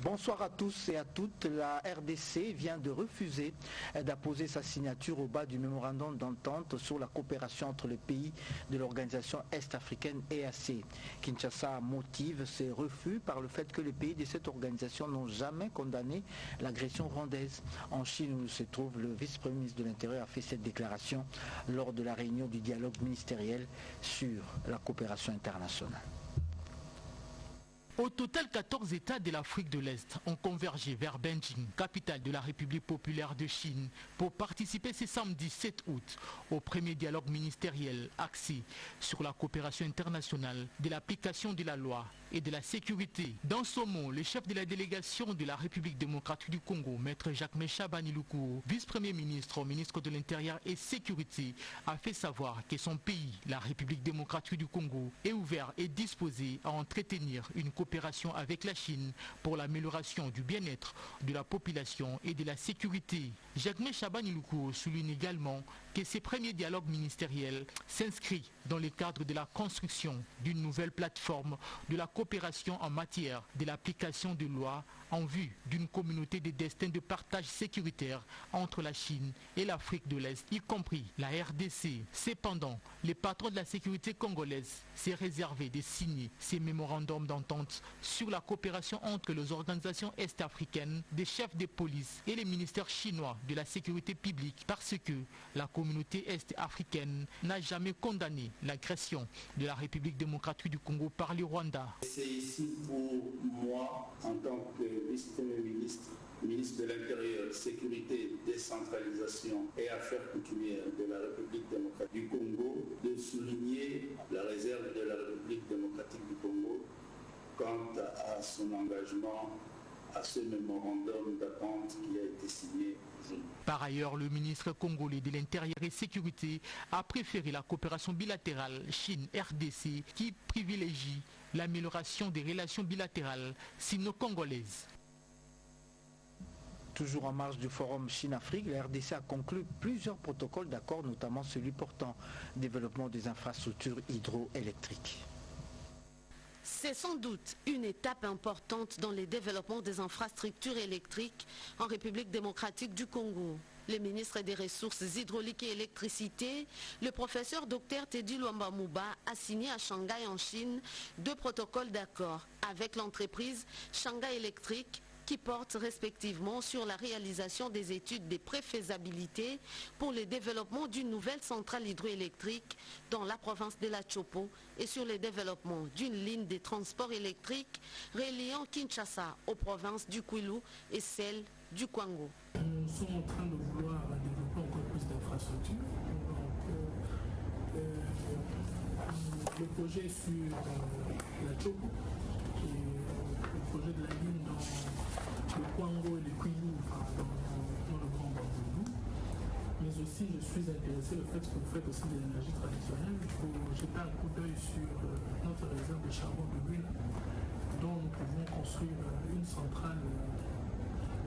Bonsoir à tous et à toutes. La RDC vient de refuser d'apposer sa signature au bas du mémorandum d'entente sur la coopération entre les pays de l'organisation est-africaine EAC. Kinshasa motive ses refus par le fait que les pays de cette organisation n'ont jamais condamné l'agression rwandaise. En Chine, où se trouve le vice-premier ministre de l'Intérieur, a fait cette déclaration lors de la réunion du dialogue ministériel sur la coopération internationale. Au total, 14 États de l'Afrique de l'Est ont convergé vers Beijing, capitale de la République populaire de Chine, pour participer ce samedi 7 août au premier dialogue ministériel axé sur la coopération internationale, de l'application de la loi et de la sécurité. Dans ce mot, le chef de la délégation de la République démocratique du Congo, Maître Jacques Shabani Lukuo, vice-premier ministre au ministre de l'Intérieur et Sécurité, a fait savoir que son pays, la République démocratique du Congo, est ouvert et disposé à entretenir une coopération avec la Chine pour l'amélioration du bien-être de la population et de la sécurité. Jacques Shabani Lukuo souligne également que ces premiers dialogues ministériels s'inscrivent dans le cadre de la construction d'une nouvelle plateforme de la coopération en matière de l'application de lois en vue d'une communauté de destin de partage sécuritaire entre la Chine et l'Afrique de l'Est, y compris la RDC. Cependant, les patrons de la sécurité congolaise s'est réservé de signer ces mémorandums d'entente sur la coopération entre les organisations est-africaines, des chefs de police et les ministères chinois de la sécurité publique parce que la communauté est-africaine n'a jamais condamné l'agression de la République démocratique du Congo par le Rwanda. C'est ici pour moi, en tant que vice-premier ministre, ministre de l'Intérieur, Sécurité, Décentralisation et Affaires coutumières de la République démocratique du Congo, de souligner la réserve de la République démocratique du Congo quant à son engagement à ce mémorandum d'attente qui a été signé aujourd'hui. Par ailleurs, le ministre congolais de l'Intérieur et Sécurité a préféré la coopération bilatérale Chine-RDC qui privilégie l'amélioration des relations bilatérales sino-congolaises. Toujours en marge du forum Chine-Afrique, la RDC a conclu plusieurs protocoles d'accord, notamment celui portant développement des infrastructures hydroélectriques. C'est sans doute une étape importante dans le développement des infrastructures électriques en République démocratique du Congo. Le ministre des Ressources hydrauliques et électricité, le professeur Dr Teddy Luamba Mouba, a signé à Shanghai en Chine 2 protocoles d'accord avec l'entreprise Shanghai Electric qui portent respectivement sur la réalisation des études de préfaisabilité pour le développement d'une nouvelle centrale hydroélectrique dans la province de la Chopo et sur le développement d'une ligne de transport électrique reliant Kinshasa aux provinces du Kwilu et celle du Kwango. Nous sommes en train de vouloir développer encore plus d'infrastructures. Le projet est sur la Chopo et le projet de la ligne dans le Kwango et le Kwilu, dans le Grand Bambou. Mais aussi, je suis intéressé au fait que vous faites aussi de l'énergie traditionnelle. Il faut jeter un coup d'œil sur notre réserve de charbon de l'huile, dont nous pouvons construire une centrale,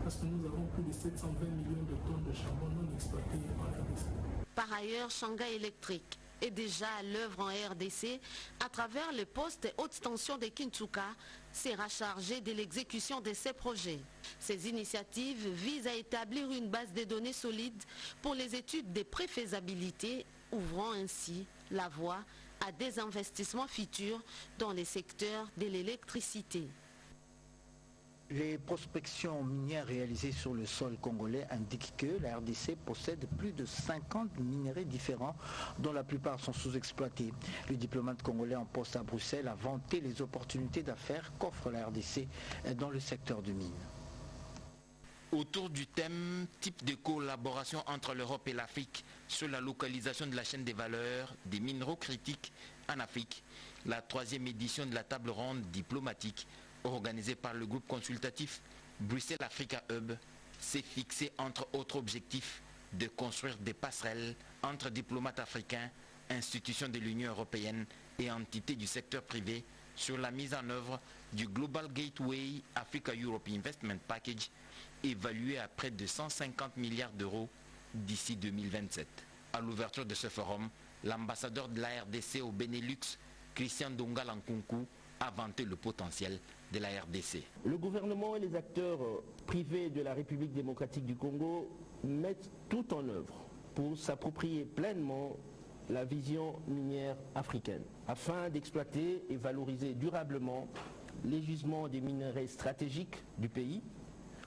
parce que nous avons plus de 720 millions de tonnes de charbon non exploitées en RDC. Par ailleurs, Shanghai Electric est déjà à l'œuvre en RDC à travers le poste haute tension de Kinshasa sera chargé de l'exécution de ces projets. Ces initiatives visent à établir une base de données solide pour les études de préfaisabilité, ouvrant ainsi la voie à des investissements futurs dans les secteurs de l'électricité. Les prospections minières réalisées sur le sol congolais indiquent que la RDC possède plus de 50 minerais différents dont la plupart sont sous-exploités. Le diplomate congolais en poste à Bruxelles a vanté les opportunités d'affaires qu'offre la RDC dans le secteur du mine. Autour du thème type de collaboration entre l'Europe et l'Afrique sur la localisation de la chaîne des valeurs des minéraux critiques en Afrique, la 3e édition de la table ronde diplomatique organisée par le groupe consultatif Bruxelles Africa Hub s'est fixé entre autres objectifs de construire des passerelles entre diplomates africains, institutions de l'Union européenne et entités du secteur privé sur la mise en œuvre du Global Gateway Africa Europe Investment Package évalué à près de 150 milliards d'euros d'ici 2027. À l'ouverture de ce forum, l'ambassadeur de la RDC au Benelux, Christian Donga Lankunku, a vanté le potentiel de la RDC. Le gouvernement et les acteurs privés de la République démocratique du Congo mettent tout en œuvre pour s'approprier pleinement la vision minière africaine, afin d'exploiter et valoriser durablement les gisements des minerais stratégiques du pays,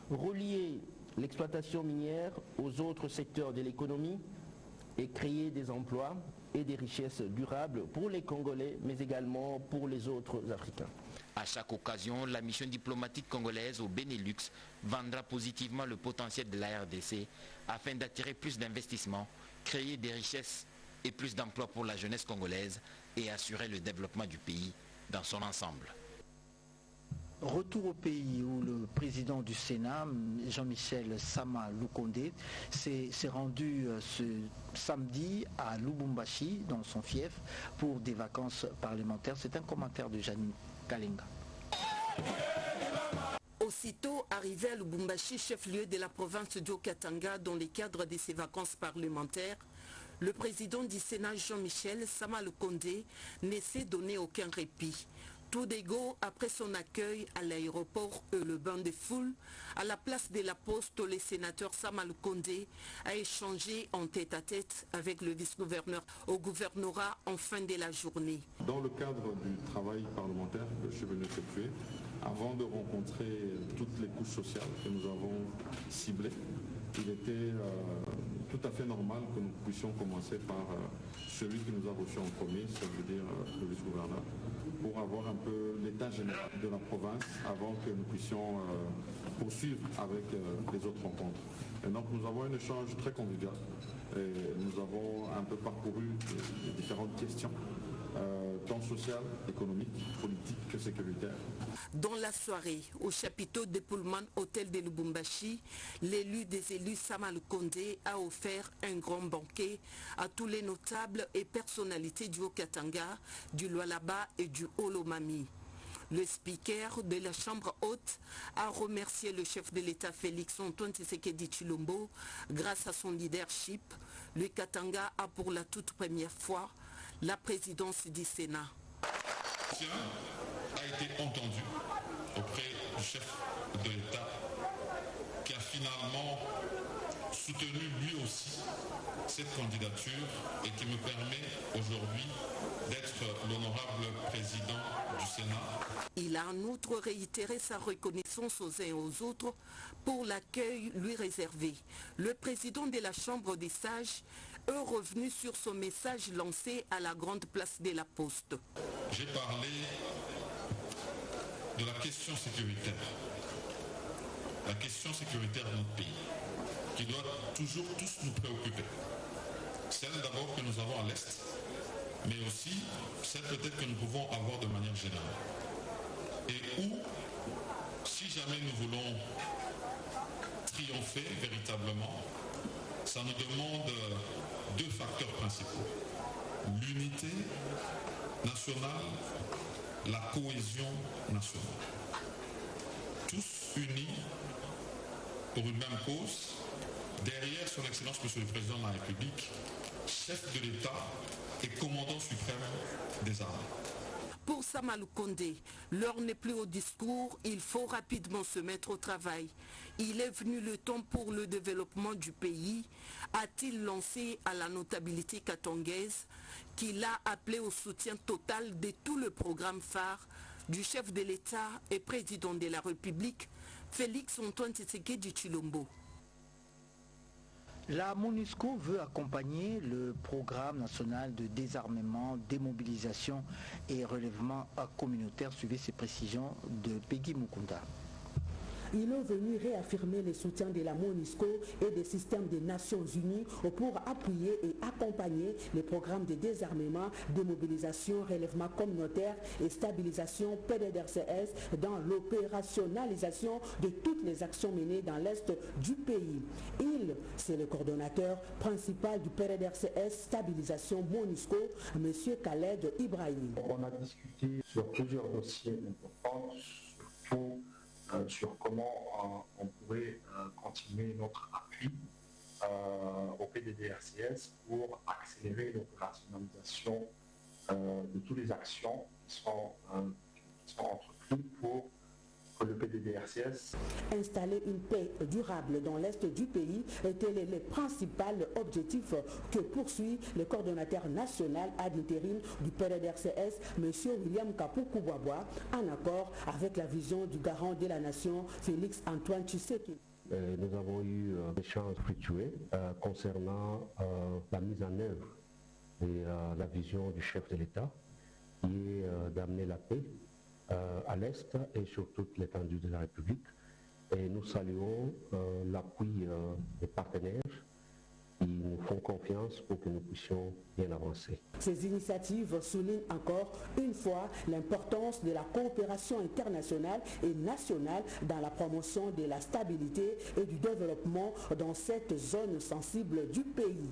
relier l'exploitation minière aux autres secteurs de l'économie et créer des emplois et des richesses durables pour les Congolais, mais également pour les autres Africains. À chaque occasion, la mission diplomatique congolaise au Benelux vendra positivement le potentiel de la RDC afin d'attirer plus d'investissements, créer des richesses et plus d'emplois pour la jeunesse congolaise et assurer le développement du pays dans son ensemble. Retour au pays où le président du Sénat, Jean-Michel Sama Lukonde, s'est rendu ce samedi à Lubumbashi, dans son fief, pour des vacances parlementaires. C'est un commentaire de Janine Kalenga. Aussitôt arrivé à Lubumbashi, chef-lieu de la province du Haut-Katanga, dans le cadre de ses vacances parlementaires, le président du Sénat, Jean-Michel Sama Lukonde, ne s'est donné aucun répit. Tout d'ego, après son accueil à l'aéroport et le bain de foule, à la place de la Poste, le sénateur Sama Lukonde a échangé en tête-à-tête avec le vice-gouverneur au gouvernorat en fin de la journée. Dans le cadre du travail parlementaire que je suis venu effectuer, avant de rencontrer toutes les couches sociales que nous avons ciblées, il était tout à fait normal que nous puissions commencer par celui qui nous a reçus en premier, ça veut dire le vice-gouverneur, pour avoir un peu l'état général de la province avant que nous puissions poursuivre avec les autres rencontres. Et donc nous avons un échange très convivial et nous avons un peu parcouru les différentes questions, tant sociales, économiques, politiques que sécuritaires. Dans la soirée, au chapiteau de Pullman Hôtel de Lubumbashi, l'élu des élus Sama Lukonde a offert un grand banquet à tous les notables et personnalités du Haut-Katanga, du Lualaba et du Haut-Lomami. Le speaker de la Chambre haute a remercié le chef de l'État Félix Antoine Tshisekedi Tshilombo. Grâce à son leadership, le Katanga a pour la toute première fois la présidence du Sénat. A été entendu auprès du chef de l'État qui a finalement soutenu lui aussi cette candidature et qui me permet aujourd'hui d'être l'honorable président du Sénat. Il a en outre réitéré sa reconnaissance aux uns et aux autres pour l'accueil lui réservé. Le président de la Chambre des sages est revenu sur son message lancé à la grande place de la Poste. J'ai parlé de la question sécuritaire. La question sécuritaire de notre pays, qui doit toujours tous nous préoccuper. Celle d'abord que nous avons à l'Est, mais aussi celle peut-être que nous pouvons avoir de manière générale. Et où, si jamais nous voulons triompher véritablement, ça nous demande deux facteurs principaux. L'unité nationale, la cohésion nationale. Tous unis pour une même cause, derrière son Excellence Monsieur le Président de la République, chef de l'État et commandant suprême des armées. Pour Sama Lukonde, l'heure n'est plus au discours, il faut rapidement se mettre au travail. Il est venu le temps pour le développement du pays, a-t-il lancé à la notabilité katangaise, qu'il a appelé au soutien total de tout le programme phare du chef de l'État et président de la République, Félix Antoine Tshisekedi Tshilombo. La MONUSCO veut accompagner le programme national de désarmement, démobilisation et relèvement communautaire. Suivez ces précisions de Peggy Mukunda. Il est venu réaffirmer le soutien de la MONUSCO et des systèmes des Nations Unies pour appuyer et accompagner les programmes de désarmement, démobilisation, relèvement communautaire et stabilisation PDDRCS dans l'opérationnalisation de toutes les actions menées dans l'Est du pays. C'est le coordonnateur principal du PDDRCS Stabilisation MONUSCO, M. Khaled Ibrahim. On a discuté sur plusieurs dossiers importants, surtout sur comment on pourrait continuer notre appui au PDDRCS pour accélérer l'opérationnalisation de toutes les actions qui pour que le PDDRCS. Installer une paix durable dans l'Est du pays étaient les principaux objectifs que poursuit le coordonnateur national ad intérim du PDDRCS, M. William Kapoukou-Boisbois, en accord avec la vision du garant de la nation, Félix Antoine Tshisekedi. Nous avons eu des échanges fructueux concernant la mise en œuvre de la vision du chef de l'État, qui est d'amener la paix à l'Est et sur toute l'étendue de la République. Et nous saluons l'appui des partenaires qui nous font confiance pour que nous puissions bien avancer. Ces initiatives soulignent encore une fois l'importance de la coopération internationale et nationale dans la promotion de la stabilité et du développement dans cette zone sensible du pays.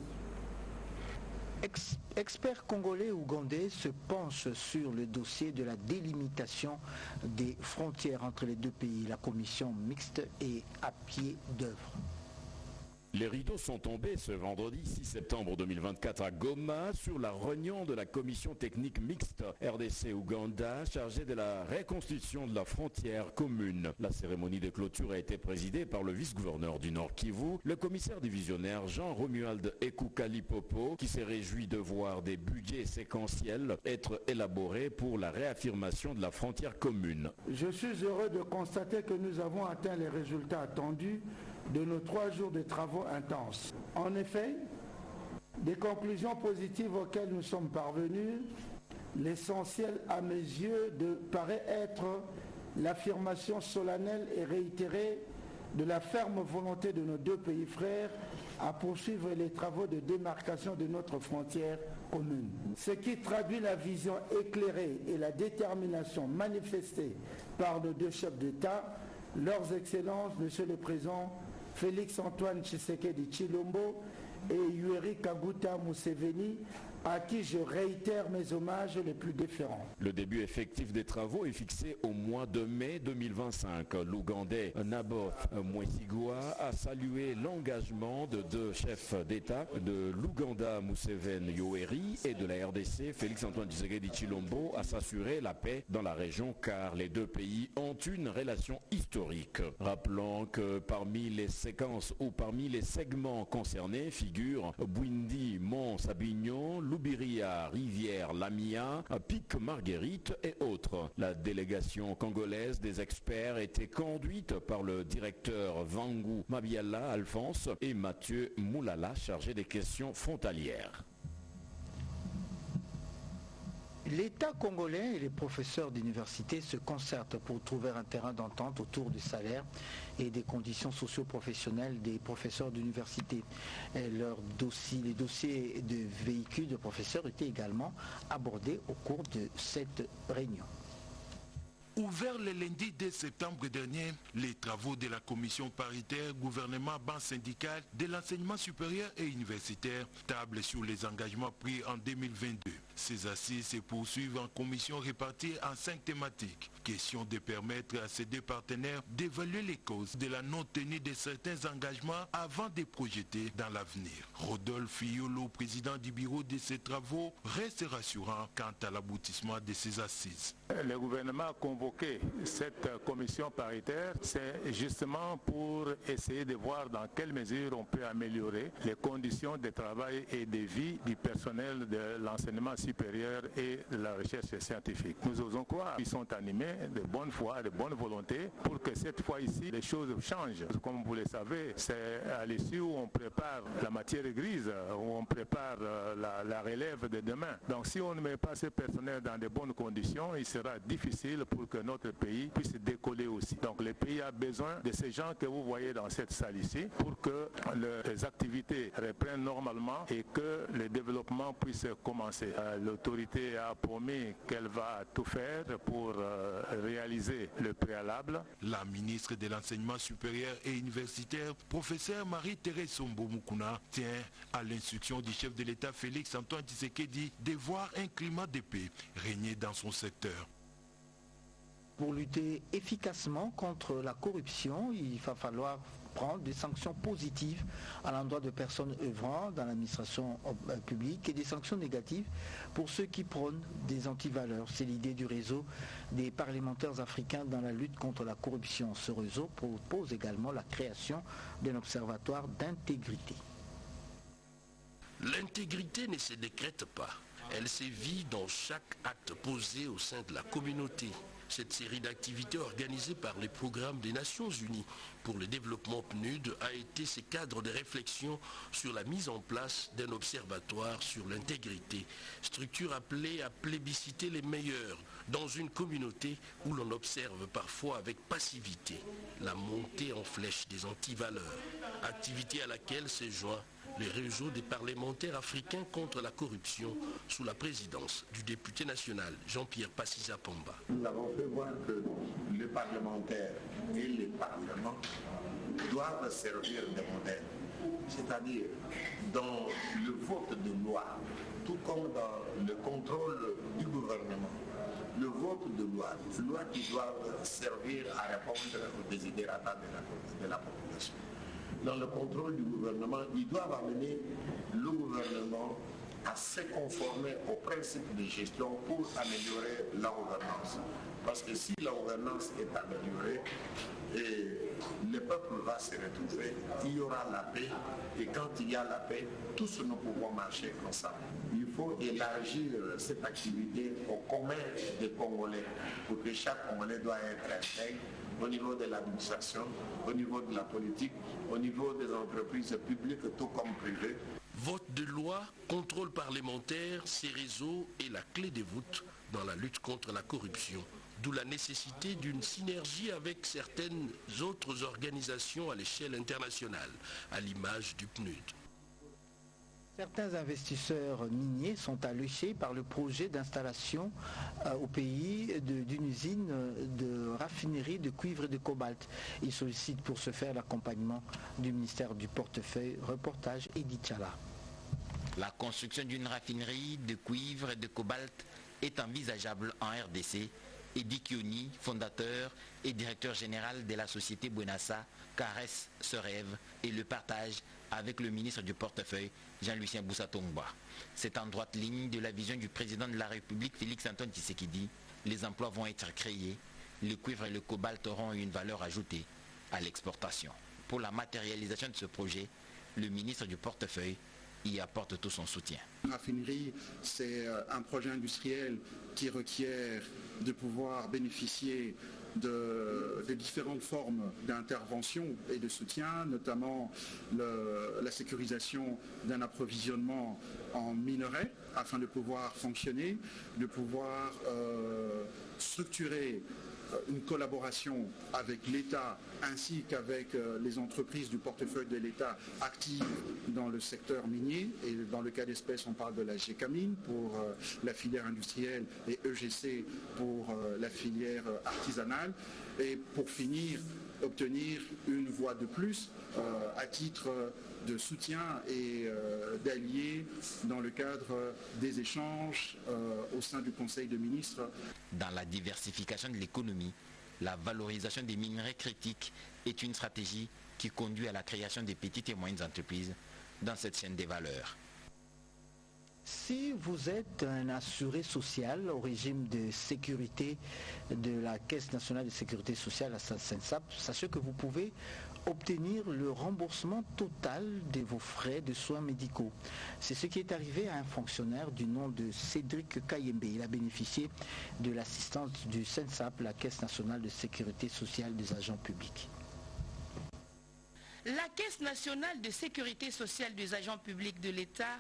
Experts congolais et ougandais se penchent sur le dossier de la délimitation des frontières entre les deux pays. La commission mixte est à pied d'œuvre. Les rideaux sont tombés ce vendredi 6 septembre 2024 à Goma sur la réunion de la commission technique mixte RDC-Ouganda chargée de la reconstitution de la frontière commune. La cérémonie de clôture a été présidée par le vice-gouverneur du Nord Kivu, le commissaire divisionnaire Jean-Romuald Ekukali-Popo, qui s'est réjoui de voir des budgets séquentiels être élaborés pour la réaffirmation de la frontière commune. Je suis heureux de constater que nous avons atteint les résultats attendus de nos 3 jours de travaux intenses. En effet, des conclusions positives auxquelles nous sommes parvenus, l'essentiel à mes yeux paraît être l'affirmation solennelle et réitérée de la ferme volonté de nos deux pays frères à poursuivre les travaux de démarcation de notre frontière commune. Ce qui traduit la vision éclairée et la détermination manifestée par nos deux chefs d'État, leurs excellences, Monsieur le Président, Félix Antoine Tshisekedi Tshilombo et Yoweri Kaguta Museveni, à qui je réitère mes hommages les plus déférents. Le début effectif des travaux est fixé au mois de mai 2025. L'Ougandais Naboth Mwesigwa a salué l'engagement de deux chefs d'État, de l'Ouganda Museveni Yoweri et de la RDC Félix Antoine Tshisekedi Tshilombo, à s'assurer la paix dans la région car les deux pays ont une relation historique. Rappelons que parmi les séquences ou parmi les segments concernés figurent Bwindi, Mont-Sabignon, Loubiria, Rivière, Lamia, Pic Marguerite et autres. La délégation congolaise des experts était conduite par le directeur Vangu Mabiala Alphonse et Mathieu Moulala, chargé des questions frontalières. L'État congolais et les professeurs d'université se concertent pour trouver un terrain d'entente autour du salaire et des conditions socio-professionnelles des professeurs d'université. Les dossiers de véhicules de professeurs étaient également abordés au cours de cette réunion. Ouvert le lundi 2 septembre dernier, les travaux de la commission paritaire gouvernement-banque syndicale de l'enseignement supérieur et universitaire tablent sur les engagements pris en 2022. Ces assises se poursuivent en commission répartie en 5 thématiques. Question de permettre à ces deux partenaires d'évaluer les causes de la non-tenue de certains engagements avant de projeter dans l'avenir. Rodolphe Fillolo, président du bureau de ces travaux, reste rassurant quant à l'aboutissement de ces assises. Le gouvernement a convoqué cette commission paritaire, c'est justement pour essayer de voir dans quelle mesure on peut améliorer les conditions de travail et de vie du personnel de l'enseignement supérieur et de la recherche scientifique. Nous osons croire qu'ils sont animés de bonne foi, de bonne volonté pour que cette fois ici les choses changent. Comme vous le savez, c'est à l'issue où on prépare la matière grise, où on prépare la relève de demain. Donc si on ne met pas ce personnel dans de bonnes conditions, il sera difficile pour que notre pays puisse décoller aussi. Donc le pays a besoin de ces gens que vous voyez dans cette salle ici pour que les activités reprennent normalement et que le développement puisse commencer. L'autorité a promis qu'elle va tout faire pour réaliser le préalable. La ministre de l'Enseignement supérieur et universitaire, professeur Marie-Thérèse Sombo Mukuna, tient à l'instruction du chef de l'État Félix Antoine Tshisekedi de voir un climat de paix régner dans son secteur. Pour lutter efficacement contre la corruption, il va falloir prendre des sanctions positives à l'endroit de personnes œuvrant dans l'administration publique et des sanctions négatives pour ceux qui prônent des antivaleurs. C'est l'idée du réseau des parlementaires africains dans la lutte contre la corruption. Ce réseau propose également la création d'un observatoire d'intégrité. L'intégrité ne se décrète pas. Elle se vit dans chaque acte posé au sein de la communauté. Cette série d'activités organisées par les programmes des Nations Unies pour le développement PNUD a été ce cadre de réflexion sur la mise en place d'un observatoire sur l'intégrité, structure appelée à plébisciter les meilleurs dans une communauté où l'on observe parfois avec passivité la montée en flèche des antivaleurs, activité à laquelle se joint le réseau des parlementaires africains contre la corruption sous la présidence du député national Jean-Pierre Passisa Pamba. Nous avons fait voir que les parlementaires et les parlements doivent servir de modèle, c'est-à-dire dans le vote de loi, tout comme dans le contrôle du gouvernement. Le vote de loi qui doivent servir à répondre aux desiderata de la population. Dans le contrôle du gouvernement, ils doivent amener le gouvernement à se conformer aux principes de gestion pour améliorer la gouvernance. Parce que si la gouvernance est améliorée, le peuple va se retrouver, il y aura la paix, et quand il y a la paix, tous nous pouvons marcher ensemble. Il faut élargir cette activité au commun des Congolais, pour que chaque Congolais doit être intègre au niveau de l'administration, au niveau de la politique, au niveau des entreprises publiques, tout comme privées. Vote de loi, contrôle parlementaire, ces réseaux est la clé de voûte dans la lutte contre la corruption. D'où la nécessité d'une synergie avec certaines autres organisations à l'échelle internationale, à l'image du PNUD. Certains investisseurs miniers sont alléchés par le projet d'installation au pays d'une usine de raffinerie de cuivre et de cobalt. Ils sollicitent pour ce faire l'accompagnement du ministère du Portefeuille. Reportage Edith Chala. La construction d'une raffinerie de cuivre et de cobalt est envisageable en RDC. Edi Kioni, fondateur et directeur général de la société Buenassa, caresse ce rêve et le partage avec le ministre du Portefeuille, Jean-Lucien Boussa-Tongba. C'est en droite ligne de la vision du président de la République, Félix-Antoine Tshisekedi. Les emplois vont être créés, le cuivre et le cobalt auront une valeur ajoutée à l'exportation. Pour la matérialisation de ce projet, le ministre du Portefeuille y apporte tout son soutien. Une raffinerie, c'est un projet industriel qui requiert de pouvoir bénéficier de différentes formes d'intervention et de soutien, notamment la sécurisation d'un approvisionnement en minerais afin de pouvoir fonctionner, de pouvoir structurer une collaboration avec l'État ainsi qu'avec les entreprises du portefeuille de l'État actives dans le secteur minier. Et dans le cas d'espèce, on parle de la GECAMINE pour la filière industrielle et EGC pour la filière artisanale. Et pour finir, obtenir une voie de plus à titre de soutien et d'alliés dans le cadre des échanges au sein du Conseil de ministres. Dans la diversification de l'économie, la valorisation des minerais critiques est une stratégie qui conduit à la création des petites et moyennes entreprises dans cette chaîne des valeurs. Si vous êtes un assuré social au régime de sécurité de la Caisse nationale de sécurité sociale à SENSAP, sachez que vous pouvez obtenir le remboursement total de vos frais de soins médicaux. C'est ce qui est arrivé à un fonctionnaire du nom de Cédric Kayembe. Il a bénéficié de l'assistance du SENSAP, la Caisse nationale de sécurité sociale des agents publics. La Caisse nationale de sécurité sociale des agents publics de l'État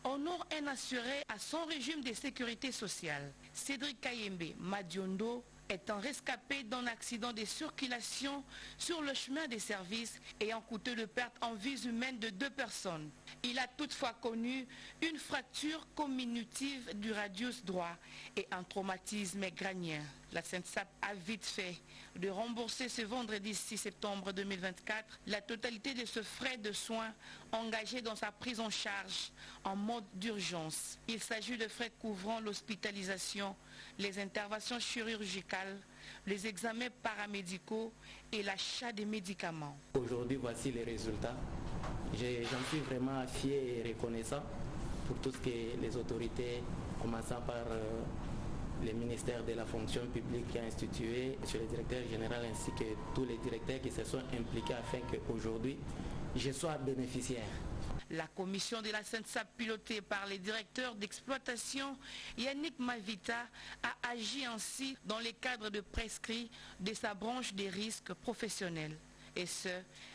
honore un assuré à son régime de sécurité sociale. Cédric Kayembe Madiondo étant rescapé d'un accident de circulation sur le chemin des services ayant coûté de pertes en vies humaines de 2 personnes. Il a toutefois connu une fracture comminutive du radius droit et un traumatisme crânien. La SENSAP a vite fait de rembourser ce vendredi 6 septembre 2024 la totalité de ce frais de soins engagés dans sa prise en charge en mode d'urgence. Il s'agit de frais couvrant l'hospitalisation, les interventions chirurgicales, les examens paramédicaux et l'achat des médicaments. Aujourd'hui, voici les résultats. J'en suis vraiment fier et reconnaissant pour tout ce que les autorités, commençant par le ministère de la fonction publique qui a institué, sur le directeur général ainsi que tous les directeurs qui se sont impliqués afin qu'aujourd'hui, je sois bénéficiaire. La commission de la SENSAP pilotée par les directeurs d'exploitation Yannick Mavita a agi ainsi dans le cadre de prescrit de sa branche des risques professionnels. Et ce,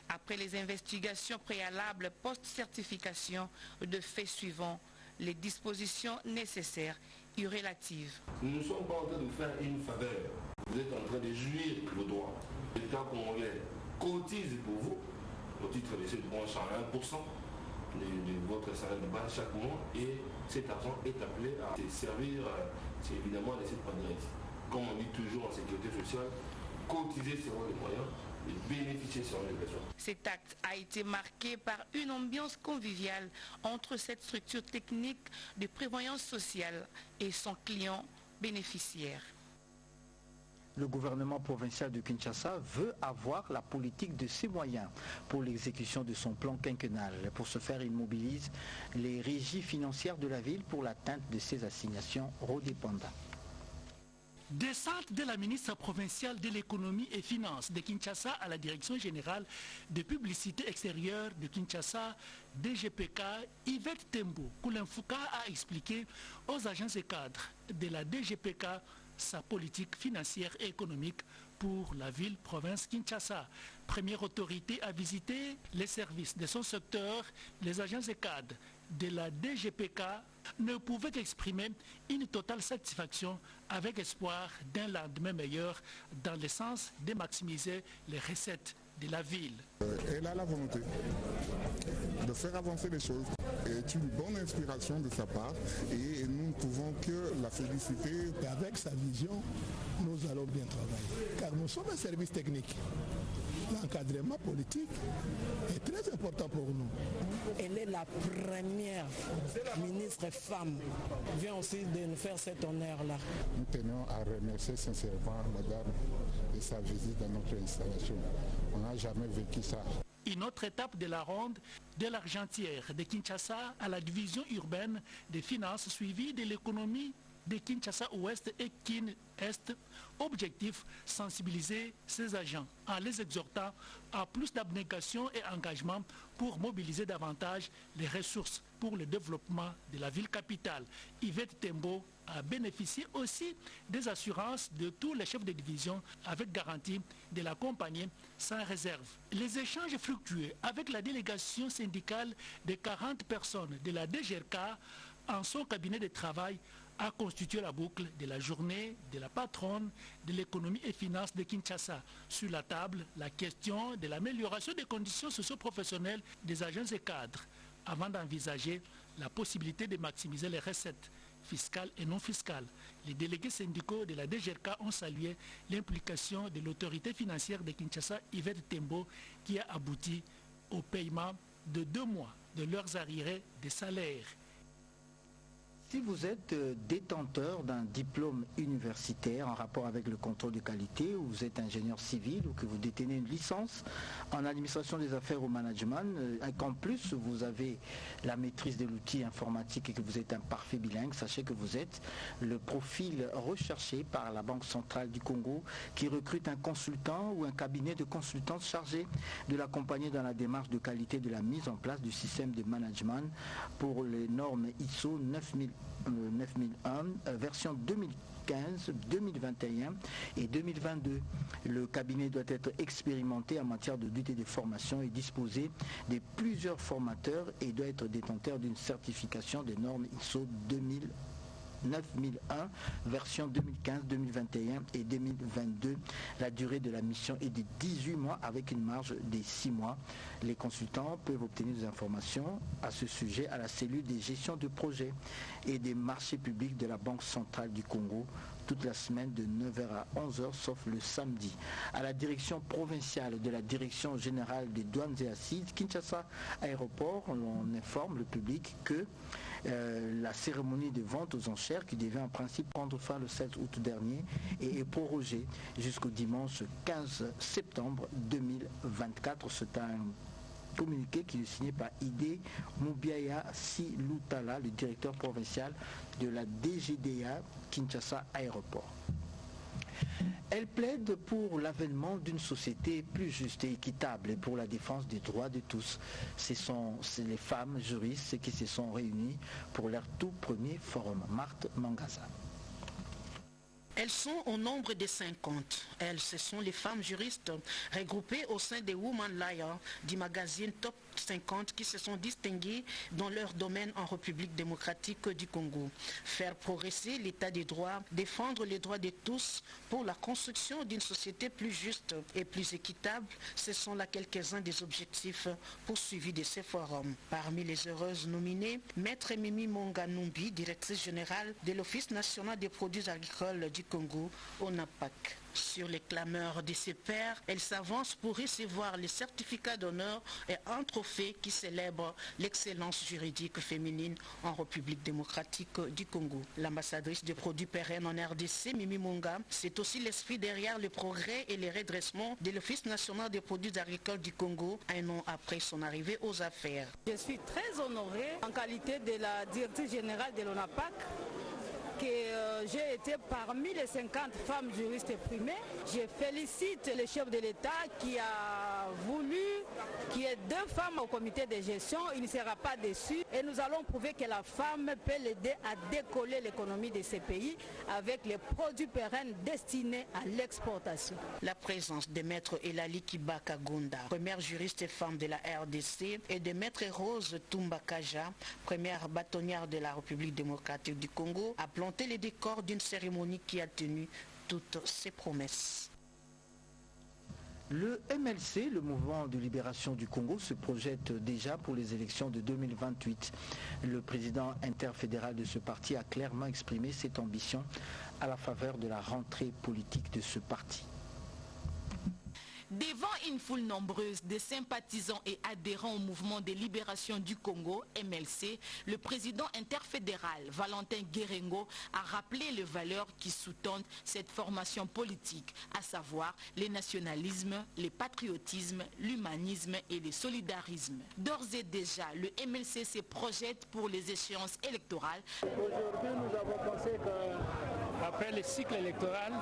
après les investigations préalables post-certification de faits suivants, les dispositions nécessaires et relatives. Nous ne sommes pas en train de faire une faveur. Vous êtes en train de jouir vos droits. L'État congolais cotise pour vous, au titre de cette branche à 1%. De votre salaire de base chaque mois et cet argent est appelé à servir évidemment de cette manière. Comme on dit toujours en sécurité sociale, cotiser selon les moyens et bénéficier selon les besoins. Cet acte a été marqué par une ambiance conviviale entre cette structure technique de prévoyance sociale et son client bénéficiaire. Le gouvernement provincial de Kinshasa veut avoir la politique de ses moyens pour l'exécution de son plan quinquennal. Pour ce faire, il mobilise les régies financières de la ville pour l'atteinte de ses assignations redépendantes. Descente de la ministre provinciale de l'économie et finances de Kinshasa à la direction générale de publicité extérieure de Kinshasa, DGPK, Yvette Tembo Koulenfouka a expliqué aux agences et cadres de la DGPK sa politique financière et économique pour la ville-province Kinshasa. Première autorité à visiter les services de son secteur, les agences et cadres de la DGPK ne pouvaient qu'exprimer une totale satisfaction avec espoir d'un lendemain meilleur dans le sens de maximiser les recettes de la ville. Elle a la volonté de faire avancer les choses est une bonne inspiration de sa part et nous ne pouvons que la féliciter. Et avec sa vision, nous allons bien travailler car nous sommes un service technique. L'encadrement politique est très important pour nous. Elle est la première ministre femme. Vient aussi de nous faire cet honneur-là. Nous tenons à remercier sincèrement madame de sa visite dans notre installation. On n'a jamais vécu ça. Une autre étape de la ronde de l'Argentière de Kinshasa à la division urbaine des finances suivie de l'économie de Kinshasa Ouest et Kin Est. Objectif, sensibiliser ces agents en les exhortant à plus d'abnégation et engagement pour mobiliser davantage les ressources pour le développement de la ville capitale. Yvette Tembo a bénéficié aussi des assurances de tous les chefs de division avec garantie de l'accompagner sans réserve. Les échanges fructueux avec la délégation syndicale de 40 personnes de la DGRK en son cabinet de travail a constitué la boucle de la journée de la patronne de l'économie et finances de Kinshasa. Sur la table, la question de l'amélioration des conditions socio-professionnelles des agents et cadres, avant d'envisager la possibilité de maximiser les recettes fiscales et non fiscales. Les délégués syndicaux de la DGRK ont salué l'implication de l'autorité financière de Kinshasa, Yvette Tembo, qui a abouti au paiement de 2 mois de leurs arriérés de salaire. Si vous êtes détenteur d'un diplôme universitaire en rapport avec le contrôle de qualité, ou vous êtes ingénieur civil, ou que vous détenez une licence en administration des affaires ou management, et qu'en plus vous avez la maîtrise de l'outil informatique et que vous êtes un parfait bilingue, sachez que vous êtes le profil recherché par la Banque centrale du Congo qui recrute un consultant ou un cabinet de consultants chargé de l'accompagner dans la démarche de qualité de la mise en place du système de management pour les normes ISO 9001, version 2015, 2021 et 2022. Le cabinet doit être expérimenté en matière de lutte et de formation et disposer de plusieurs formateurs et doit être détenteur d'une certification des normes ISO 9001, version 2015, 2021 et 2022. La durée de la mission est de 18 mois avec une marge de 6 mois. Les consultants peuvent obtenir des informations à ce sujet à la cellule de gestion de projet et des marchés publics de la Banque centrale du Congo, toute la semaine de 9h à 11h sauf le samedi. À la direction provinciale de la Direction générale des douanes et assises, Kinshasa Aéroport, on informe le public que la cérémonie de vente aux enchères qui devait en principe prendre fin le 16 août dernier est prorogée jusqu'au dimanche 15 septembre 2024. C'est un communiqué qui est signé par Ide Moubiaya Silutala, le directeur provincial de la DGDA Kinshasa Aéroport. Elle plaide pour l'avènement d'une société plus juste et équitable et pour la défense des droits de tous. C'est les femmes juristes qui se sont réunies pour leur tout premier forum. Marthe Mangaza. Elles sont au nombre de 50. Elles, ce sont les femmes juristes regroupées au sein des Women Liars du magazine Top 50 qui se sont distinguées dans leur domaine en République démocratique du Congo. Faire progresser l'état des droits, défendre les droits de tous pour la construction d'une société plus juste et plus équitable, ce sont là quelques-uns des objectifs poursuivis de ces forums. Parmi les heureuses nominées, Maître Mimi Monganumbi, directrice générale de l'Office national des produits agricoles du Congo, ONAPAC. Sur les clameurs de ses pairs, elle s'avance pour recevoir les certificats d'honneur et un trophée qui célèbre l'excellence juridique féminine en République démocratique du Congo. L'ambassadrice des produits pérennes en RDC, Mimi Monga, c'est aussi l'esprit derrière le progrès et le redressement de l'Office national des produits agricoles du Congo, un an après son arrivée aux affaires. Je suis très honorée en qualité de la directrice générale de l'ONAPAC que j'ai été parmi les 50 femmes juristes primées. Je félicite le chef de l'État qui a voulu qu'il y ait 2 femmes au comité de gestion. Il ne sera pas déçu et nous allons prouver que la femme peut l'aider à décoller l'économie de ces pays avec les produits pérennes destinés à l'exportation. La présence de Maître Elali Kibaka Gunda, première juriste femme de la RDC, et de Maître Rose Tumbakaja, première bâtonnière de la République démocratique du Congo, a planté les décors d'une cérémonie qui a tenu toutes ses promesses. Le MLC, le mouvement de libération du Congo, se projette déjà pour les élections de 2028. Le président interfédéral de ce parti a clairement exprimé cette ambition à la faveur de la rentrée politique de ce parti. Devant une foule nombreuse de sympathisants et adhérents au mouvement de libération du Congo, MLC, le président interfédéral Valentin Guérengo a rappelé les valeurs qui sous-tendent cette formation politique, à savoir le nationalisme, le patriotisme, l'humanisme et le solidarisme. D'ores et déjà, le MLC se projette pour les échéances électorales. Aujourd'hui, nous avons pensé qu'après le cycle électoral,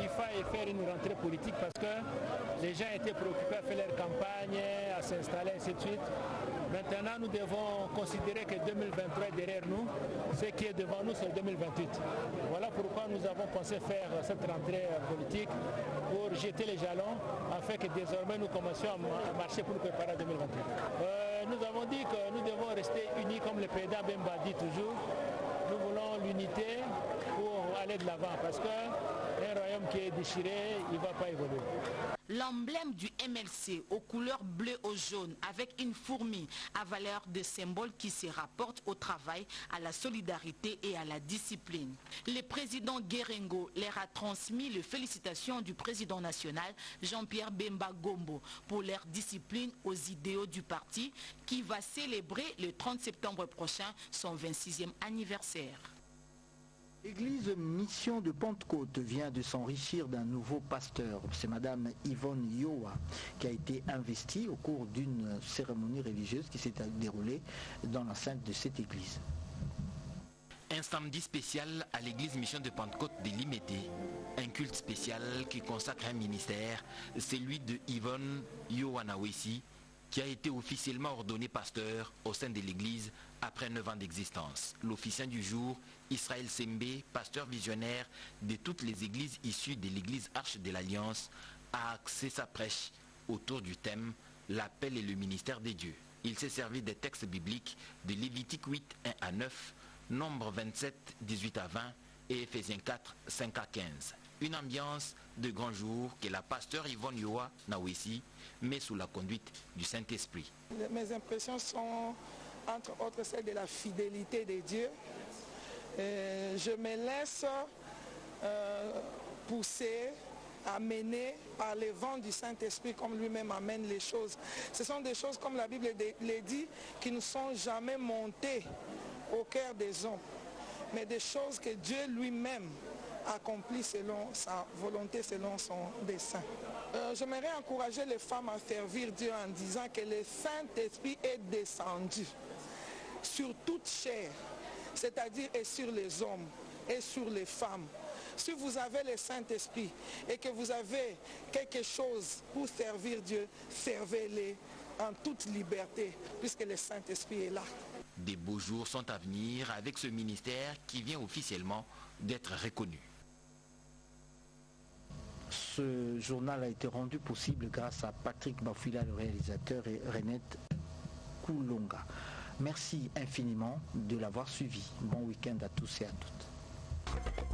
il fallait faire une rentrée politique parce que les gens étaient préoccupés à faire leur campagne, à s'installer, ainsi de suite. Maintenant, nous devons considérer que 2023 est derrière nous. Ce qui est devant nous, c'est 2028. Voilà pourquoi nous avons pensé faire cette rentrée politique pour jeter les jalons afin que désormais nous commencions à marcher pour préparer 2028. Nous avons dit que nous devons rester unis comme le président Bemba dit toujours. Nous voulons l'unité pour aller de l'avant parce qu'un royaume qui est déchiré, il ne va pas évoluer. L'emblème du MLC aux couleurs bleu au jaune avec une fourmi à valeur de symbole qui se rapporte au travail, à la solidarité et à la discipline. Le président Guérengo leur a transmis les félicitations du président national Jean-Pierre Bemba Gombo pour leur discipline aux idéaux du parti qui va célébrer le 30 septembre prochain son 26e anniversaire. L'église Mission de Pentecôte vient de s'enrichir d'un nouveau pasteur. C'est Madame Yvonne Yoa qui a été investie au cours d'une cérémonie religieuse qui s'est déroulée dans l'enceinte de cette église. Un samedi spécial à l'église Mission de Pentecôte de Limété. Un culte spécial qui consacre un ministère, celui de Yvonne Yoanawesi, qui a été officiellement ordonné pasteur au sein de l'église après 9 ans d'existence. L'officiant du jour, Israël Sembe, pasteur visionnaire de toutes les églises issues de l'église Arche de l'Alliance, a axé sa prêche autour du thème « L'appel et le ministère des dieux ». Il s'est servi des textes bibliques de Lévitique 8, 1 à 9, Nombre 27, 18 à 20 et Éphésiens 4, 5 à 15. Une ambiance de grand jour que la pasteur Yvonne Yoa Nawesi met sous la conduite du Saint-Esprit. Mes impressions sont entre autres celles de la fidélité de Dieu. Je me laisse poussés, amenés par les vents du Saint-Esprit comme lui-même amène les choses. Ce sont des choses, comme la Bible le dit, qui ne sont jamais montées au cœur des hommes, mais des choses que Dieu lui-même accomplit selon sa volonté, selon son dessein. J'aimerais encourager les femmes à servir Dieu en disant que le Saint-Esprit est descendu sur toute chair, c'est-à-dire et sur les hommes et sur les femmes. Si vous avez le Saint-Esprit et que vous avez quelque chose pour servir Dieu, servez-le en toute liberté, puisque le Saint-Esprit est là. Des beaux jours sont à venir avec ce ministère qui vient officiellement d'être reconnu. Ce journal a été rendu possible grâce à Patrick Bafila, le réalisateur, et Renette Koulonga. Merci infiniment de l'avoir suivi. Bon week-end à tous et à toutes.